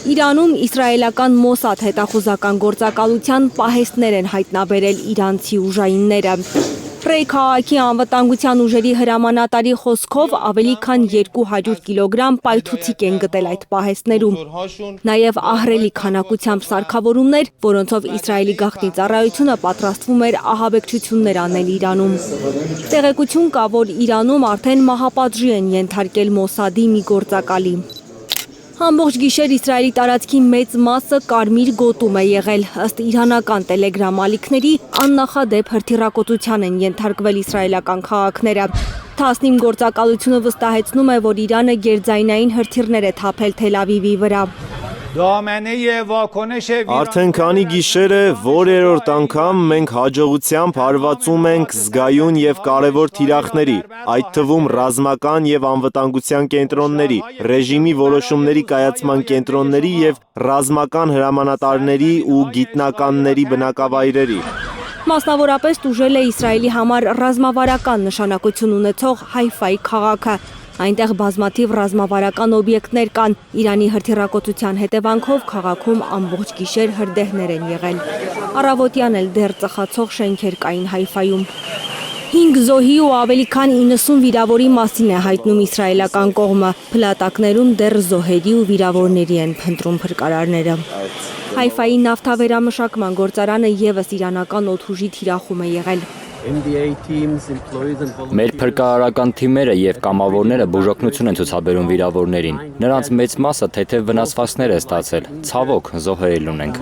Իրանում իսրայելական Մոսադ հետախուզական գործակալության պահեստներ են հայտնաբերել իրանցի ուժայինները։ Ռեյ քաղաքի անվտանգության ուժերի հրամանատարի խոսքով ավելի քան 200 կիլոգրամ պայթուցիկ են գտել այդ պահեստներում։ Նաև ահռելի քանակությամբ սարքավորումներ, որոնցով Իսրայելի գաղտնի ծառայությունը պատրաստվում էր ահաբեկչություններ անել Իրանում։ Տեղեկություն կա, որ Իրանում արդեն մահապատժի են ենթարկել Մոսադի մի գործակալի։ Ամբողջ գիշեր Իսրայելի տարածքի մեծ մասը կարմիր գոտում է եղել, ըստ իրանական տելեգրամ ալիքների աննախադեպ հրթիռակոծության են ենթարկվել իսրայելական քաղաքները։ ԹԱՍՆԻՄ գործակալությունը վստահեցնում է, որ Իրանը գերձայնային հրթիռներ է թափել Թել Ավիվի վրա։ Արդեն քանի գիշեր է, որ երրորդ անգամ մենք հաջողությամբ հարվածում ենք զգայուն և կարևոր թիրախների, այդ թվում ռազմական և անվտանգության կենտրոնների, ռեժիմի որոշումների կայացման կենտրոնների և ռազմական հրամանատարների ու գիտնականների բնակավայրերի։ Մասնավորապես տուժել է Իսրայելի համար ռազմավարական նշանակություն ունեցող Հայֆայի քաղաքը։ Այնտեղ բազմաթիվ ռազմավարական օբյեկտներ կան։ Իրանի հրթիռակոծության հետևանքով քաղաքում ամբողջ գիշեր հրդեհներ են եղել։ Առավոտյան էլ դեռ ծխացող շենքեր կային Հայֆայում։ 5 զոհի ու ավելի քան 90 վիրավորի մասին է հայտնում իսրայելական կողմը։ Փլատակներում դեռ զոհերի ու վիրավորների են փնտրում փրկարարները։ Հայֆայի նավթավերամշակման գործարանը ևս իրանական օդուժի թիրախում է եղել։ Մեր փրկարարական թիմերը և կամավորները բուժօգնություն են ցուցաբերում վիրավորներին։ Նրանց մեծ մասը թեթև վնասվածքներ է ստացել, ցավոք զոհեր էլ ունենք։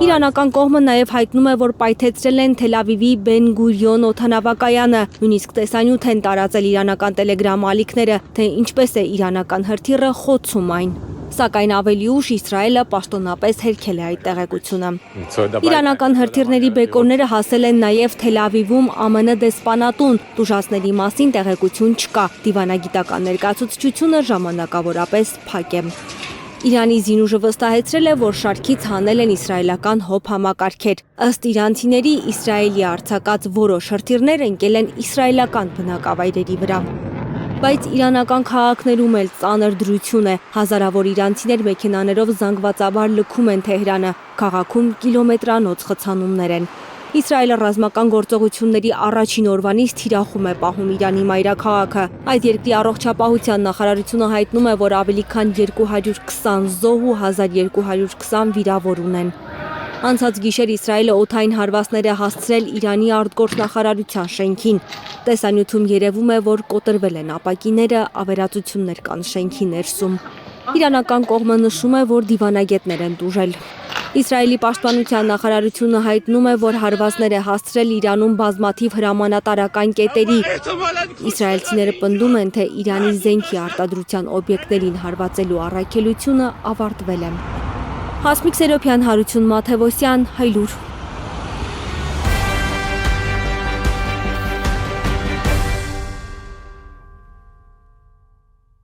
Իրանական կողմը նաև հայտնում է, որ պայթեցրել են Թել Ավիվի Բեն Գուրիոն օդանավակայանը։ Նույնիսկ տեսանյութ են տարածել իրանական տելեգրամ ալիքները, թե ինչպես է իրանական հրթիռը խոցում այն։ Սակայն ավելի ուշ Իսրայելը պաշտոնապես հերքել է այդ տեղեկությունը։ Իրանական հրթիռների բեկորները հասել են նաև Թել Ավիվում ԱՄՆ դեսպանատուն, տուժածների մասին տեղեկություն չկա, դիվանագիտական ներկայացուցչությունը ժամանակավորապես փակ է։ Իրանի զինուժը վստահեցրել է, որ շարքից հանել են իսրայելական հոբ համակարգեր։ Ըստ իրանցիների, Իսրայելի արձակած որոշ հրթիռներ ընկել են իսրայելական բնակավայրերի վրա։ Բայց իրանական քաղաքներում էլ ծանր դրություն է։ Հազարավոր իրանցիներ մեքենաներով զանգվածաբար լքում են Թեհրանը, քաղաքում կիլոմետրանոց խցանումներ են։ Իսրայելը ռազմական գործողությունների առաջին օրվանից թիրախում է պահում Իրանի մայրաքաղաքը։ Այդ երկրի առողջապահության նախարարությունը հայտնում է, որ ավելի քան 220 զոհ ու 1220 վիրավոր ունեն։ Անցած գիշեր Իսրայելը օդային հարվածներ է հասցրել Իրանի արտգործնախարարության շենքին։ Տեսանյութում երևում է, որ կոտրվել են ապակիները, ավերածություններ կան շենքի ներսում։ Իրանական կողմը նշում է, որ դիվանագետներ են տուժել։ Իսրայելի պաշտպանության նախարարությունը հայտնում է, որ հարվածներ է հասցրել Իրանում բազմաթիվ հրամանատարական կետերի։ Իսրայելցիները պնդում են, թե Իրանի զենքի արտադրության օբյեկտներին հարվածելու առաքելությունը ավարտվել է։ Հասմիկ Սերոբյան, Հարություն Մաթևոսյան, Հայլուր։